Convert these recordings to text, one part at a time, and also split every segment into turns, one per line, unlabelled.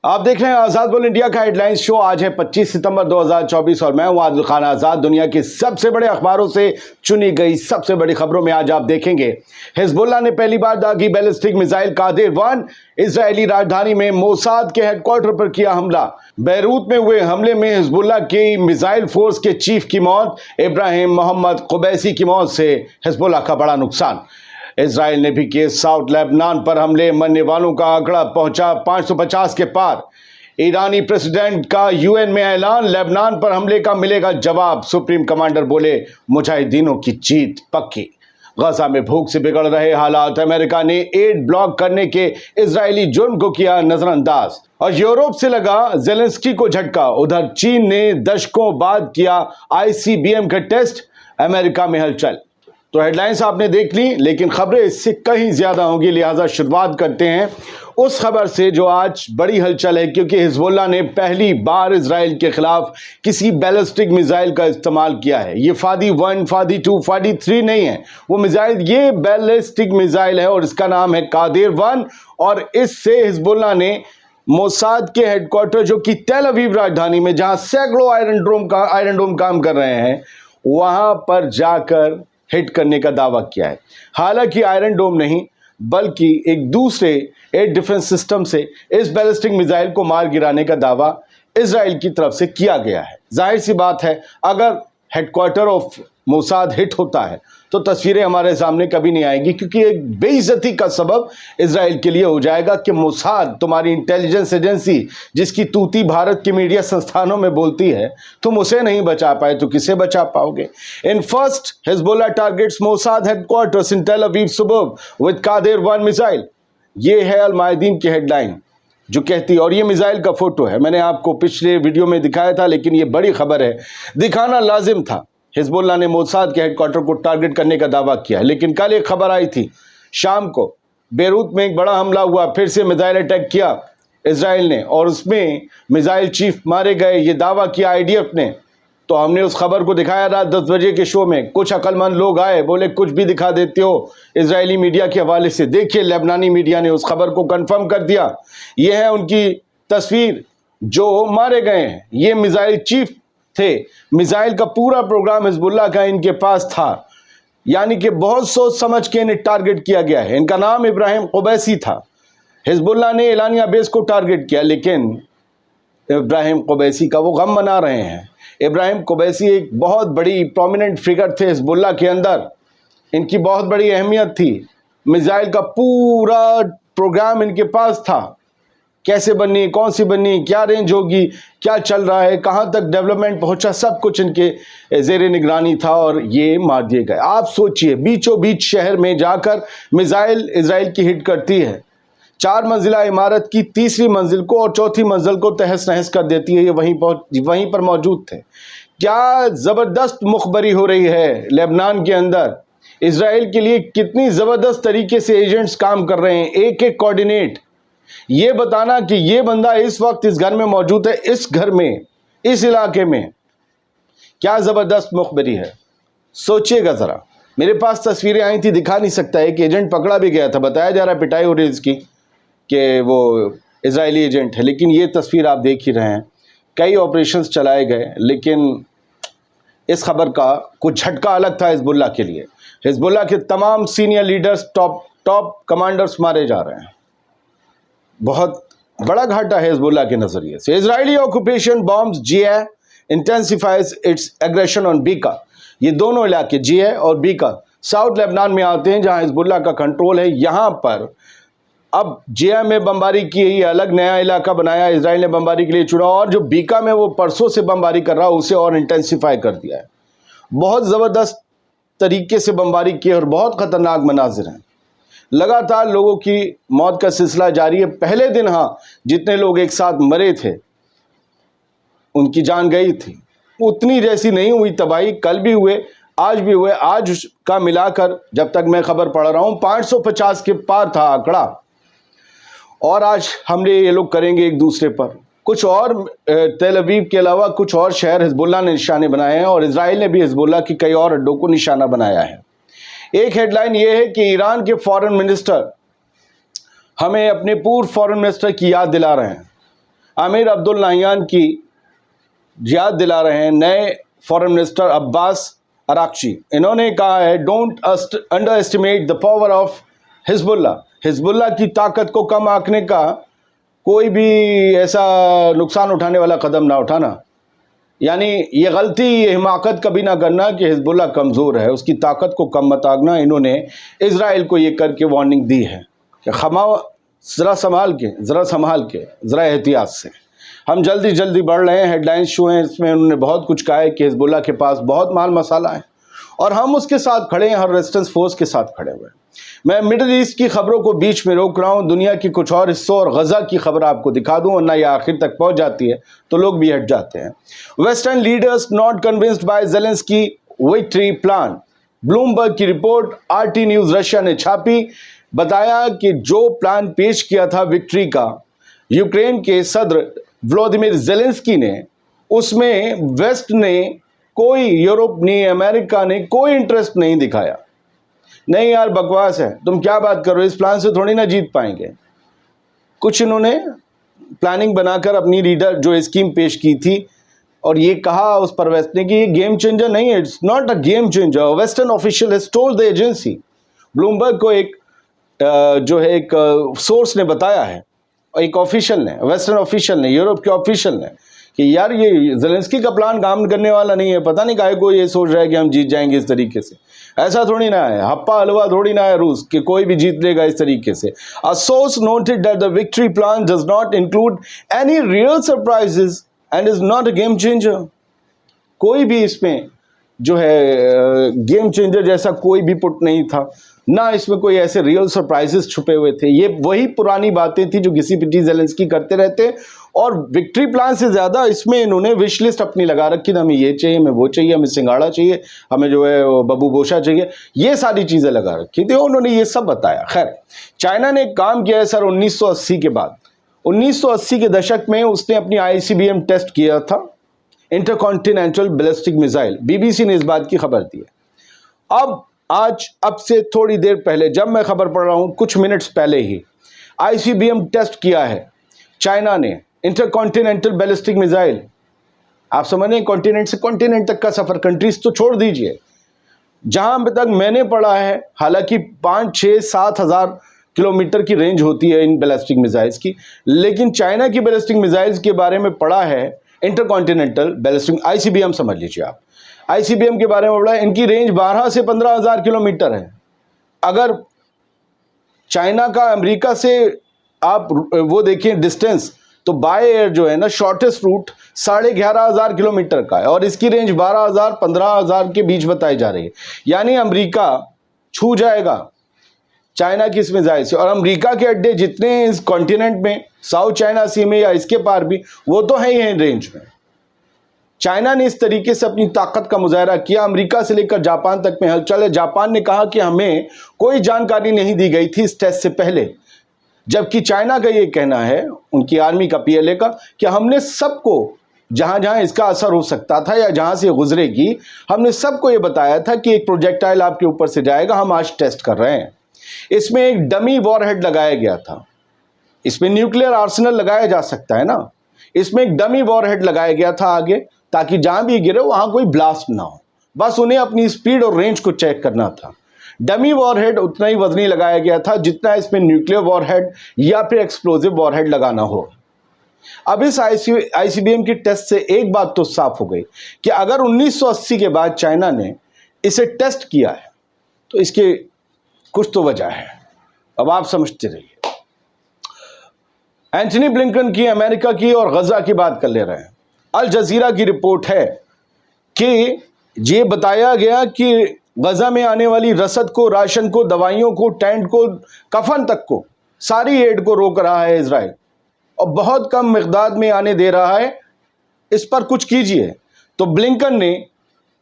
आप देख रहे हैं आजाद बोल इंडिया का हेडलाइंस शो। आज है 25 सितंबर 2024 और मैं हूं आदिल खान आजाद। दुनिया के सबसे बड़े अखबारों से चुनी गई सबसे बड़ी खबरों में आज आप देखेंगे, हिजबुल्लाह ने पहली बार दागी बैलिस्टिक मिसाइल कादिर 1, इजरायली राजधानी में मोसाद के हेडक्वार्टर पर किया हमला। बैरूत में हुए हमले में हिजबुल्लाह की मिसाइल फोर्स के चीफ की मौत, इब्राहिम मोहम्मद कुबैसी की मौत से हिजबुल्लाह का बड़ा नुकसान। इजराइल ने भी किए साउथ लेबनान पर हमले, मरने वालों का आंकड़ा पहुंचा 550 के पार। ईरानी प्रेसिडेंट का यूएन में ऐलान, लेबनान पर हमले का मिलेगा जवाब। सुप्रीम कमांडर बोले मुजाहिदीनों की जीत पक्की। गजा में भूख से बिगड़ रहे हालात, अमेरिका ने एड ब्लॉक करने के इजरायली जुर्म को किया नजरअंदाज। और यूरोप से लगा जेलेंस्की को झटका, उधर चीन ने दशकों बाद किया आईसीबीएम का टेस्ट। अमेरिका में हलचल। तो हेडलाइंस आपने देख ली, लेकिन खबरें इससे कहीं ज्यादा होंगी, लिहाजा शुरुआत करते हैं उस खबर से जो आज बड़ी हलचल है, क्योंकि हिजबुल्लाह ने पहली बार इजराइल के खिलाफ किसी बैलिस्टिक मिसाइल का इस्तेमाल किया है। ये फादी 1, फादी 2, फादी 3 नहीं है वो मिसाइल, ये बैलिस्टिक मिसाइल है और इसका नाम है कादिर 1। और इससे हिजबुल्लाह ने मोसाद के हेडक्वार्टर, जो कि तेल अवीव राजधानी में जहां सैकड़ों आयरन डोम काम कर रहे हैं, वहां पर जाकर हिट करने का दावा किया है। हालांकि आयरन डोम नहीं, बल्कि एक दूसरे एयर डिफेंस सिस्टम से इस बैलिस्टिक मिसाइल को मार गिराने का दावा इजराइल की तरफ से किया गया है। जाहिर सी बात है, अगर हेडक्वार्टर ऑफ मोसाद हिट होता है तो तस्वीरें हमारे सामने कभी नहीं आएंगी, क्योंकि एक बेइज्जती का सबब इजराइल के लिए हो जाएगा कि मोसाद, तुम्हारी इंटेलिजेंस एजेंसी जिसकी तूती भारत के मीडिया संस्थानों में बोलती है, तुम उसे नहीं बचा पाए तो किसे बचा पाओगे। In first Hezbollah targets Mossad headquarters in Tel Aviv suburb with Qadir 1 missile. ये है अल मायदीन की हेडलाइन जो कहती है, और ये मिसाइल का फोटो है। मैंने आपको पिछले वीडियो में दिखाया था, लेकिन ये बड़ी खबर है, दिखाना लाजिम था। हिजबुल्लाह ने मोसाद के हेडक्वार्टर को टारगेट करने का दावा किया, लेकिन कल एक खबर आई थी शाम को, बैरूत में एक बड़ा हमला हुआ, फिर से मिसाइल अटैक किया इजराइल ने और उसमें मिसाइल चीफ मारे गए, ये दावा किया आईडीएफ ने। तो हमने उस खबर को दिखाया रात 10 बजे के शो में। कुछ अक्लमंद लोग आए, बोले कुछ भी दिखा देते हो इजरायली मीडिया के हवाले से। देखिए, लेबनानी मीडिया ने उस खबर को कंफर्म कर दिया। ये है उनकी तस्वीर जो मारे गए हैं, ये मिसाइल चीफ थे। मिसाइल का पूरा प्रोग्राम हिजबुल्लाह का इनके पास था, यानी कि बहुत सोच समझ के इन्हें टारगेट किया गया है। इनका नाम इब्राहिम कुबैसी था। हिजबुल्लाह ने एलानिया बेस को टारगेट किया, लेकिन इब्राहिम कुबैसी का वो गम मना रहे हैं। इब्राहिम कुबैसी एक बहुत बड़ी प्रोमिनेंट फिगर थे हिजबुल्लाह के अंदर, इनकी बहुत बड़ी अहमियत थी। मिसाइल का पूरा प्रोग्राम इनके पास था, कैसे बननी, कौन सी बननी, क्या रेंज होगी, क्या चल रहा है, कहाँ तक डेवलपमेंट पहुंचा, सब कुछ इनके जेर निगरानी था और ये मार दिए गए। आप सोचिए, बीचों बीच शहर में जाकर मिसाइल इजराइल की हिट करती है, 4 मंजिला इमारत की तीसरी मंजिल को और चौथी मंजिल को तहस नहस कर देती है। ये वहीं पर मौजूद थे। क्या ज़बरदस्त मुखबरी हो रही है लेबनान के अंदर। इजराइल के लिए कितनी ज़बरदस्त तरीके से एजेंट्स काम कर रहे हैं, एक एक कोऑर्डिनेट, ये बताना कि ये बंदा इस वक्त इस घर में मौजूद है, इस घर में, इस इलाके में। क्या जबरदस्त मुखबरी है, सोचिएगा जरा। मेरे पास तस्वीरें आई थी, दिखा नहीं सकता है कि एजेंट पकड़ा भी गया था, बताया जा रहा है पिटाई हो रही है इसकी कि वो इजरायली एजेंट है, लेकिन ये तस्वीर आप देख ही रहे हैं। कई ऑपरेशंस चलाए गए, लेकिन इस खबर का कुछ झटका अलग था हिजबुल्लाह के लिए। हिजबुल्लाह के तमाम सीनियर लीडर्स, टॉप कमांडर्स मारे जा रहे हैं। बहुत बड़ा घाटा है हिजबुल्लाह के नजरिए से। Israeli occupation bombs GA intensifies it's aggression on Bika. ये दोनों इलाके जीए और बीका साउथ लेबनान में आते हैं, जहां हिजबुल्लाह का कंट्रोल है। यहां पर अब जीए में बमबारी की, ये अलग नया इलाका बनाया इजराइल ने, बमबारी के लिए चुना, और जो बीका में वो परसों से बमबारी कर रहा है उसे और इंटेंसिफाई कर दिया है। बहुत ज़बरदस्त तरीके से बमबारी की और बहुत ख़तरनाक मनाजिर हैं। लगातार लोगों की मौत का सिलसिला जारी है। पहले दिन हाँ, जितने लोग एक साथ मरे थे उनकी जान गई थी, उतनी जैसी नहीं हुई तबाही। कल भी हुए, आज भी हुए। आज का मिलाकर जब तक मैं खबर पढ़ रहा हूँ 550 के पार था आंकड़ा। और आज हमले ये लोग करेंगे एक दूसरे पर। कुछ और तेल अवीव के अलावा कुछ और शहर हिजबुल्लाह ने निशाने बनाए हैं, और इजराइल ने भी हिजबुल्लाह की कई और अड्डों को निशाना बनाया है। एक हेडलाइन ये है कि ईरान के फॉरेन मिनिस्टर हमें अपने पूर्व फॉरेन मिनिस्टर की याद दिला रहे हैं। आमिर अब्दुल नाहियान की याद दिला रहे हैं नए फॉरेन मिनिस्टर अब्बास अराक्ची। इन्होंने कहा है don't under estimate the power of Hezbollah. Hezbollah की ताकत को कम आंकने का कोई भी ऐसा नुकसान उठाने वाला कदम ना उठाना, यानी ये गलती, ये हिमाकत कभी ना करना कि हिजबुल्ला कमज़ोर है, उसकी ताकत को कम मत आंकना। इन्होंने इजराइल को ये करके वार्निंग दी है कि खमाओ, ज़रा संभाल के, ज़रा एहतियात से। हम जल्दी बढ़ रहे हैं, हेडलाइंस शो हैं, इसमें उन्होंने बहुत कुछ कहा है कि हिजबुल्ला के पास बहुत माल मसाला है और हम उसके साथ खड़े हैं, हर रेजिस्टेंस फोर्स के साथ खड़े हुए हैं। मैं मिडिल ईस्ट की खबरों को बीच में रोक रहा हूँ, दुनिया की कुछ और हिस्सों और गजा की खबर आपको दिखा दूँ, वरना ये आखिर तक पहुँच जाती है तो लोग भी हट जाते हैं। Western leaders not convinced by Zelensky victory plan. Bloomberg की रिपोर्ट RT न्यूज़ रशिया ने छापी, बताया कि जो प्लान पेश किया था विक्ट्री का यूक्रेन के सदर व्लादिमीर ज़ेलेंस्की ने, उसमें वेस्ट ने कोई, यूरोप ने, अमेरिका ने कोई इंटरेस्ट नहीं दिखाया। नहीं यार, बकवास है, तुम क्या बात कर रहे हो, इस प्लान से थोड़ी ना जीत पाएंगे। कुछ इन्होंने प्लानिंग बनाकर अपनी लीडर जो स्कीम पेश की थी और ये कहा उस पर वेस्ट ने कि ये गेम चेंजर नहीं है, it's not a game changer. Western official has told the agency. Bloomberg को एक जो है एक सोर्स ने बताया है, एक ऑफिशियल ने, वेस्टर्न ऑफिशियल ने, यूरोप के ऑफिशियल ने, कि यार ये ज़ेलेंस्की का प्लान काम करने वाला नहीं है। पता नहीं काहे को ये सोच रहा है कि हम जीत जाएंगे इस तरीके से। ऐसा थोड़ी ना है, हप्पा हलवा थोड़ी ना है रूस कि कोई भी जीत लेगा इस तरीके से। A source noted that the victory plan does not include any real surprises and is not a game changer. कोई भी इसमें जो है गेम चेंजर जैसा कोई भी पुट नहीं था, ना इसमें कोई ऐसे रियल सरप्राइजेस छुपे हुए थे। ये वही पुरानी बातें थी जो घिसी पिटी ज़ेलेंस्की करते रहते, और विक्ट्री प्लान से ज़्यादा इसमें इन्होंने विश लिस्ट अपनी लगा रखी थी, हमें ये चाहिए, हमें वो चाहिए, हमें सिंगाड़ा चाहिए, हमें जो है बबू गोशा चाहिए, ये सारी चीज़ें लगा रखी थी, उन्होंने ये सब बताया। खैर, चाइना ने एक काम किया है सर 1980 के बाद। 1980 के दशक में उसने अपनी ICBM टेस्ट किया था, इंटरकॉन्टिनेंटल बैलिस्टिक मिसाइल। BBC ने इस बात की खबर दी है। अब से थोड़ी देर पहले, जब मैं खबर पढ़ रहा हूं, कुछ मिनट्स पहले ही ICBM टेस्ट किया है चाइना ने, इंटरकॉन्टिनेंटल बैलिस्टिक मिसाइल। आप समझ रहे हैं, कॉन्टिनेंट से कॉन्टिनेंट तक का सफर, कंट्रीज तो छोड़ दीजिए। जहां तक मैंने पढ़ा है, हालांकि 5, 6, 7 हज़ार किलोमीटर की रेंज होती है इन बैलिस्टिक मिसाइल्स की, लेकिन चाइना की बैलिस्टिक मिसाइल्स के बारे में पढ़ा है, इंटरकॉन्टिनेंटल बैलिस्टिक ICBM समझ लीजिए आप, ICBM के बारे में पढ़ा है, इनकी रेंज 12 से 15 हज़ार किलोमीटर है। अगर चाइना का अमेरिका से आप वो देखिए डिस्टेंस, तो बाय एयर जो है ना, शॉर्टेस्ट रूट 11,500 किलोमीटर का है और इसकी रेंज 12,000 15,000 के बीच बताई जा रही है। यानी अमेरिका छू जाएगा चाइना की इस मिसाइल से, और अमेरिका के अड्डे जितने हैं इस कॉन्टिनेंट में, साउथ चाइना सी में या इसके पार भी, वो तो है ही है रेंज में। चाइना ने इस तरीके से अपनी ताकत का मुजाहरा किया। अमेरिका से लेकर जापान तक में हलचल है। जापान ने कहा कि हमें कोई जानकारी नहीं दी गई थी इस टेस्ट से पहले, जबकि चाइना का ये कहना है, उनकी आर्मी का, PLA का, कि हमने सबको जहां जहां इसका असर हो सकता था या जहां से गुजरेगी, हमने सबको ये बताया था कि एक प्रोजेक्टाइल आपके ऊपर से जाएगा, हम आज टेस्ट कर रहे हैं। इसमें एक डमी वॉरहेड लगाया गया था। इसमें न्यूक्लियर आर्सेनल लगाया जा सकता है ना, इसमें एक डमी वॉरहेड लगाया गया था आगे, ताकि जहां भी गिरे वहां कोई ब्लास्ट ना हो। बस उन्हें अपनी स्पीड और रेंज को चेक करना था। डमी वॉरहेड उतना ही वजनी लगाया गया था जितना इसमें न्यूक्लियर वॉरहेड या फिर एक्सप्लोजिव वॉरहेड लगाना हो। अब इस ICBM की टेस्ट से एक बात तो साफ हो गई कि अगर 1980 के बाद चाइना ने इसे टेस्ट किया है तो इसके कुछ तो वजह है। अब आप समझते रहिए। एंथनी ब्लिंकन की, अमेरिका की और गजा की बात कर ले रहे हैं। अल जजीरा की रिपोर्ट है कि ये बताया गया कि गजा में आने वाली रसद को, राशन को, दवाइयों को, टेंट को, कफन तक को, सारी एड को रोक रहा है इजराइल और बहुत कम मिकदार में आने दे रहा है। इस पर कुछ कीजिए। तो ब्लिंकन ने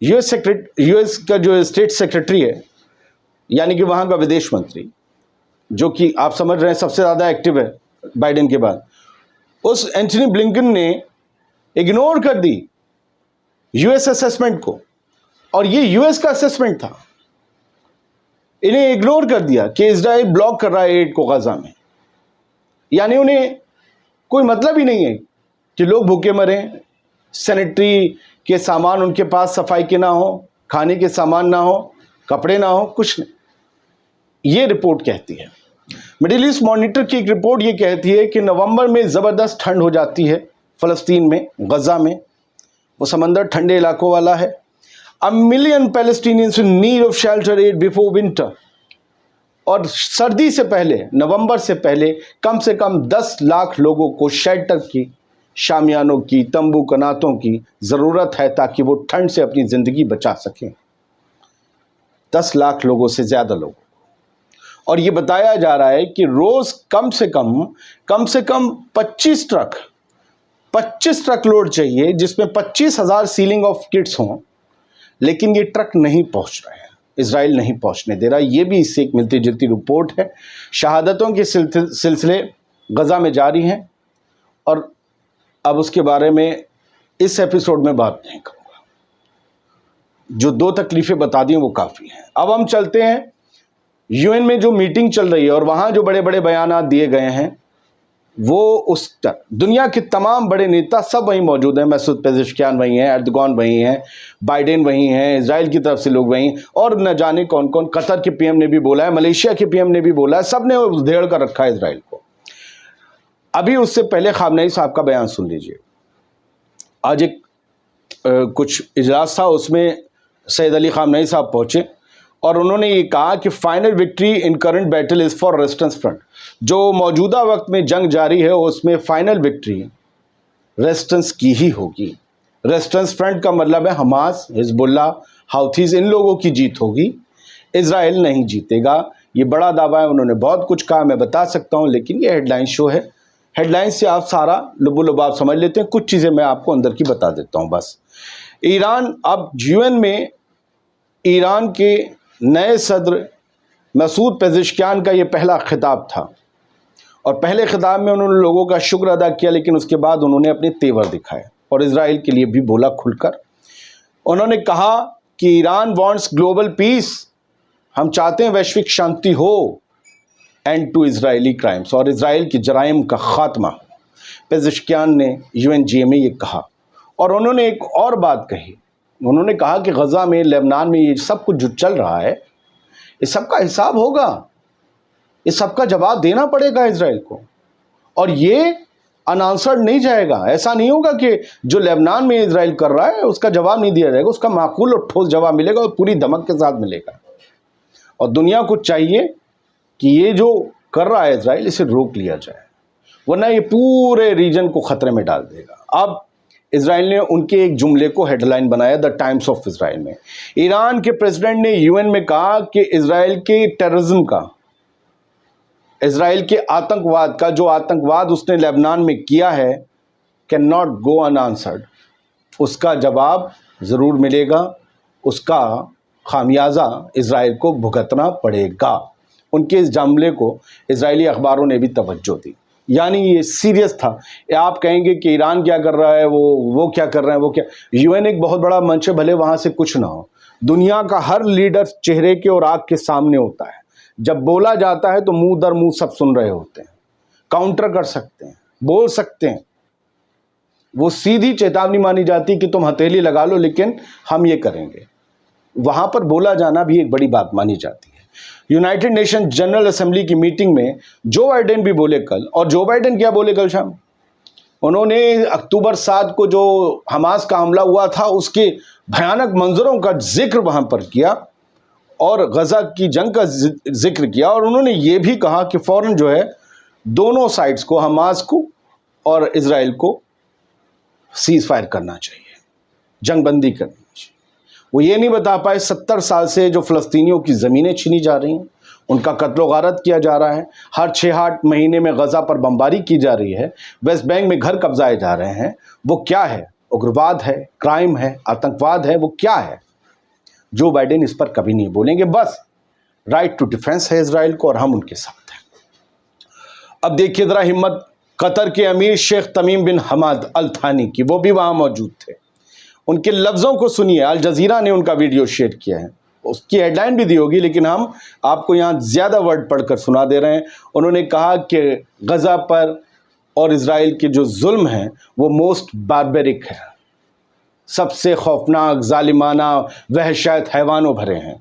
यूएस का जो स्टेट सेक्रेटरी है, यानी कि वहां का विदेश मंत्री, जो कि आप समझ रहे हैं सबसे ज़्यादा एक्टिव है बाइडेन के बाद, उस एंथनी ब्लिंकन ने इग्नोर कर दी यूएस असेसमेंट को, और ये यूएस का असेसमेंट था। इन्हें इग्नोर कर दिया कि इजराइल ब्लॉक कर रहा है एड को गजा में, यानी उन्हें कोई मतलब ही नहीं है कि लोग भूखे मरें, सैनिटरी के सामान उनके पास सफाई के ना हो, खाने के सामान ना हो, कपड़े ना हो, कुछ नहीं। ये रिपोर्ट कहती है। मिडिल ईस्ट मॉनिटर की एक रिपोर्ट ये कहती है कि नवंबर में ज़बरदस्त ठंड हो जाती है फ़लस्तीन में, गज़ा में। वो समंदर ठंडे इलाकों वाला है। A million Palestinians in need of shelter aid before winter. और सर्दी से पहले, नवंबर से पहले कम से कम 10 लाख लोगों को शेल्टर की, शामियानों की, तंबू कनातों की ज़रूरत है ताकि वो ठंड से अपनी ज़िंदगी बचा सकें। 10 लाख लोगों से ज़्यादा लोगों। और ये बताया जा रहा है कि रोज़ कम से कम 25 ट्रक लोड चाहिए, जिसमें 25,000 सीलिंग ऑफ किट्स हों। लेकिन ये ट्रक नहीं पहुंच रहे हैं, इजराइल नहीं पहुंचने दे रहा। ये भी इससे एक मिलती जुलती रिपोर्ट है। शहादतों के सिलसिले गज़ा में जारी हैं और अब उसके बारे में इस एपिसोड में बात नहीं करूँगा। जो 2 तकलीफ़ें बता दी वो काफ़ी हैं। अब हम चलते हैं यूएन में जो मीटिंग चल रही है और वहाँ जो बड़े बड़े बयान दिए गए हैं, वो दुनिया के तमाम बड़े नेता सब वहीं मौजूद हैं। मसूद पेज़ेश्कियान वहीं हैं, एर्दोगान वहीं हैं, बाइडेन वहीं हैं, इजराइल की तरफ से लोग वहीं, और न जाने कौन कौन। कतर के पीएम ने भी बोला है, मलेशिया के पीएम ने भी बोला है, सब ने उधेड़ कर रखा है इजराइल को। अभी उससे पहले खामनेई साहब का बयान सुन लीजिए। आज एक कुछ इजलास था, उसमें सैयद अली खामनेई साहब पहुँचे और उन्होंने ये कहा कि final victory in current battle is for resistance front. जो मौजूदा वक्त में जंग जारी है उसमें फाइनल विक्ट्री रेजिस्टेंस की ही होगी। रेजिस्टेंस फ्रंट का मतलब है हमास, हिजबुल्ला, हाउथीज़, इन लोगों की जीत होगी, इजराइल नहीं जीतेगा। ये बड़ा दावा है, उन्होंने बहुत कुछ कहा, मैं बता सकता हूँ, लेकिन ये हेडलाइन शो है। हेडलाइन से आप सारा लुबुलुबाब समझ लेते हैं। कुछ चीज़ें मैं आपको अंदर की बता देता हूँ बस। ईरान, अब यूएन में ईरान के नए सदर मसूद पेज़ेश्कियान का ये पहला खिताब था और पहले खिताब में उन्होंने लोगों का शुक्र अदा किया, लेकिन उसके बाद उन्होंने अपने तेवर दिखाए और इजराइल के लिए भी बोला खुलकर। उन्होंने कहा कि ईरान वांट्स ग्लोबल पीस, हम चाहते हैं वैश्विक शांति हो, एंड टू इजरायली क्राइम्स, और इजराइल की जराइम का खात्मा। पेज़ेश्कियान ने यूएनजीए में ये कहा। और उन्होंने एक और बात कही, उन्होंने कहा कि गज़ा में, लेबनान में ये सब कुछ जो चल रहा है, इस सब का हिसाब होगा, इस सब का जवाब देना पड़ेगा इजराइल को, और ये अनआंसर्ड नहीं जाएगा। ऐसा नहीं होगा कि जो लेबनान में इजराइल कर रहा है उसका जवाब नहीं दिया जाएगा, उसका माकूल और ठोस जवाब मिलेगा और पूरी धमक के साथ मिलेगा। और दुनिया को चाहिए कि ये जो कर रहा है इजराइल, इसे रोक लिया जाए, वरना ये पूरे रीजन को खतरे में डाल देगा। अब इजराइल ने उनके एक जुमले को हेडलाइन बनाया द टाइम्स ऑफ इजराइल में। ईरान के प्रेसिडेंट ने यूएन में कहा कि इजराइल के टेररिज्म का, इजराइल के आतंकवाद का, जो आतंकवाद उसने लेबनान में किया है, कैन नॉट गो अनआंसर्ड। उसका जवाब ज़रूर मिलेगा, उसका खामियाजा इजराइल को भुगतना पड़ेगा। उनके इस जुमले को इजरायली अखबारों ने भी तवज्जो दी, यानी ये सीरियस था। आप कहेंगे कि ईरान क्या कर रहा है, वो क्या कर रहे हैं, वो क्या। यूएन एक बहुत बड़ा मंच है, भले वहाँ से कुछ ना हो, दुनिया का हर लीडर चेहरे के और आँख के सामने होता है। जब बोला जाता है तो मुंह दर मुंह सब सुन रहे होते हैं, काउंटर कर सकते हैं, बोल सकते हैं। वो सीधी चेतावनी मानी जाती है कि तुम हथेली लगा लो, लेकिन हम ये करेंगे। वहाँ पर बोला जाना भी एक बड़ी बात मानी जाती है। यूनाइटेड नेशन जनरल असेंबली की मीटिंग में जो बाइडेन भी बोले कल, और जो बाइडेन क्या बोले कल शाम, उन्होंने अक्टूबर 7 को जो हमास का हमला हुआ था उसके भयानक मंजरों का जिक्र वहाँ पर किया और गज़ा की जंग का जिक्र किया। और उन्होंने ये भी कहा कि फ़ौरन जो है दोनों साइड्स को, हमास को और इजराइल को, सीज़ फायर करना चाहिए, जंगबंदी करनी चाहिए। वो ये नहीं बता पाए 70 साल से जो फ़लस्तीनियों की ज़मीनें छीनी जा रही हैं, उनका कत्लो गारत किया जा रहा है, हर 6-8 महीने में गज़ा पर बमबारी की जा रही है, वेस्ट बैंक में घर कब्जाए जा रहे हैं। वो क्या है? उग्रवाद है, क्राइम है, आतंकवाद है, वो क्या है? जो बाइडेन इस पर कभी नहीं बोलेंगे। बस राइट टू डिफेंस है इजराइल को और हम उनके साथ हैं। अब देखिए ज़रा हिम्मत कतर के अमीर शेख तमीम बिन हमाद अल थानी की, वो भी वहाँ मौजूद थे। उनके लफ्ज़ों को सुनिए, अल जज़ीरा ने उनका वीडियो शेयर किया है, उसकी हेडलाइन भी दी होगी, लेकिन हम आपको यहाँ ज़्यादा वर्ड पढ़कर सुना दे रहे हैं। उन्होंने कहा कि गज़ा पर और इज़राइल के जो जुल्म हैं वो मोस्ट बारबेरिक है, सबसे खौफनाक, जालिमाना, वहशत, हैवानों भरे हैं,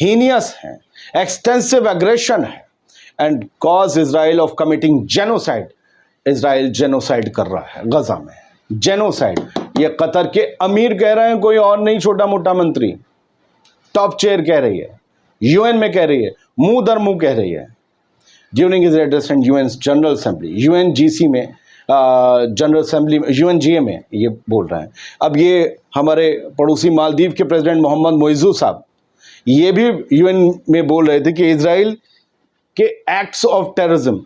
हीनियस हैं, एक्सटेंसिव एग्रेशन है and cause Israel of committing genocide. Israel genocide कर रहा है गजा में, जेनोसाइड। ये कतर के अमीर कह रहे हैं, कोई और नहीं, छोटा मोटा मंत्री, टॉप चेयर कह रही है, यूएन में कह रही है, मुंह दर मुंह कह रही है। During his address in UN general assembly, UNGC में, जनरल असेंबली में, यूएनजीए में ये बोल रहे हैं। अब ये हमारे पड़ोसी मालदीव के प्रेसिडेंट मोहम्मद मोइज़ू साहब ये भी यूएन में बोल रहे थे कि इज़राइल के एक्ट्स ऑफ टेररिज्म,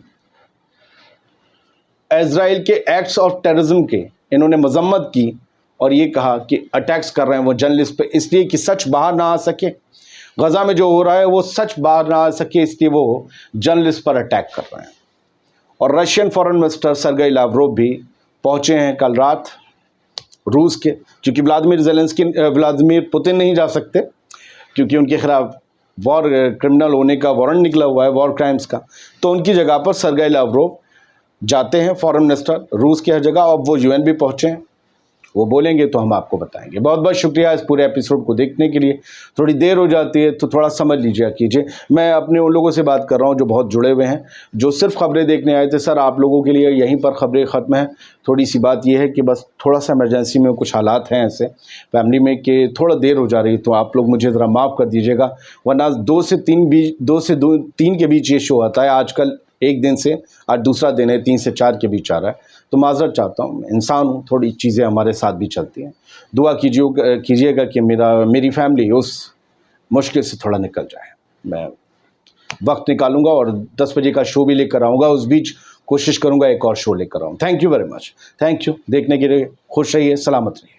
इज़राइल के एक्ट्स ऑफ टेररिज्म के इन्होंने मजम्मत की और ये कहा कि अटैक्स कर रहे हैं वो जर्नलिस्ट पे, इसलिए कि सच बाहर ना आ सके। गजा में जो हो रहा है वो सच बाहर ना आ सके, इसलिए वो जर्नलिस्ट पर अटैक कर रहे हैं। और Russian foreign minister Sergei Lavrov भी पहुंचे हैं कल रात रूस के, क्योंकि व्लादिमीर पुतिन नहीं जा सकते क्योंकि उनके खिलाफ वॉर क्रिमिनल होने का वारंट निकला हुआ है, वॉर क्राइम्स का। तो उनकी जगह पर सरगेई लावरोव जाते हैं, फॉरेन मिनिस्टर रूस की हर जगह। अब वो यूएन भी पहुँचे हैं, वो बोलेंगे तो हम आपको बताएंगे। बहुत बहुत शुक्रिया इस पूरे एपिसोड को देखने के लिए। थोड़ी देर हो जाती है तो थोड़ा समझ लीजिए कीजिए। मैं अपने उन लोगों से बात कर रहा हूँ जो बहुत जुड़े हुए हैं, जो सिर्फ खबरें देखने आए थे। सर आप लोगों के लिए यहीं पर खबरें ख़त्म हैं। थोड़ी सी बात यह है कि बस थोड़ा सा इमरजेंसी में कुछ हालात हैं ऐसे फैमिली में कि थोड़ा देर हो जा रही, तो आप लोग मुझे ज़रा माफ़ कर दीजिएगा। वरना 2 से 3 के बीच ये शो आता है। आजकल एक दिन से आज दूसरा दिन है, 3 से 4 के बीच आ रहा है, तो माज़रत चाहता हूँ। इंसान हूँ, थोड़ी चीज़ें हमारे साथ भी चलती हैं। दुआ कीजिएगा कि मेरी फैमिली उस मुश्किल से थोड़ा निकल जाए। मैं वक्त निकालूंगा और 10 बजे का शो भी लेकर आऊँगा। उस बीच कोशिश करूँगा एक और शो लेकर आऊँ। Thank you very much. Thank you देखने के लिए। खुश रहिए, सलामत रहिए।